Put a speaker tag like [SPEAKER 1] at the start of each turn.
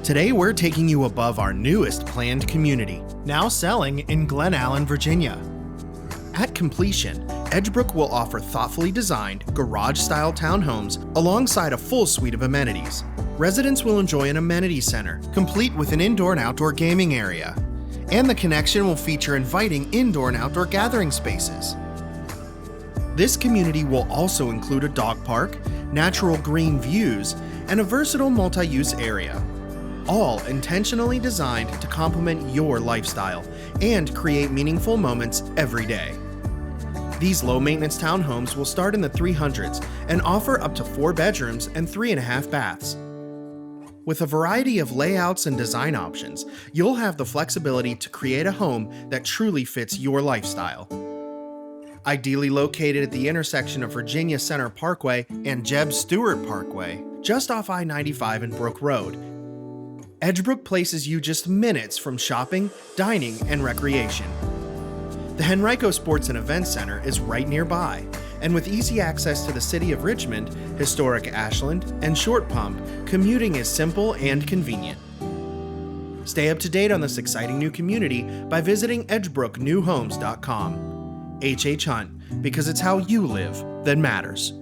[SPEAKER 1] Today we're taking you above our newest planned community, now selling in Glen Allen, Virginia. At completion, Edgebrook will offer thoughtfully designed, garage-style townhomes alongside a full suite of amenities. Residents will enjoy an amenity center, complete with an indoor and outdoor gaming area. And the connection will feature inviting indoor and outdoor gathering spaces. This community will also include a dog park, natural green views, and a versatile multi-use area, all intentionally designed to complement your lifestyle and create meaningful moments every day. These low-maintenance townhomes will start in the 300s and offer up to 4 bedrooms and 3.5 baths. With a variety of layouts and design options, you'll have the flexibility to create a home that truly fits your lifestyle. Ideally located at the intersection of Virginia Center Parkway and Jeb Stuart Parkway, just off I-95 and Brook Road, Edgebrook places you just minutes from shopping, dining, and recreation. The Henrico Sports and Events Center is right nearby, and with easy access to the city of Richmond, historic Ashland, and Short Pump, commuting is simple and convenient. Stay up to date on this exciting new community by visiting edgebrooknewhomes.com. HHHunt, because it's how you live that matters.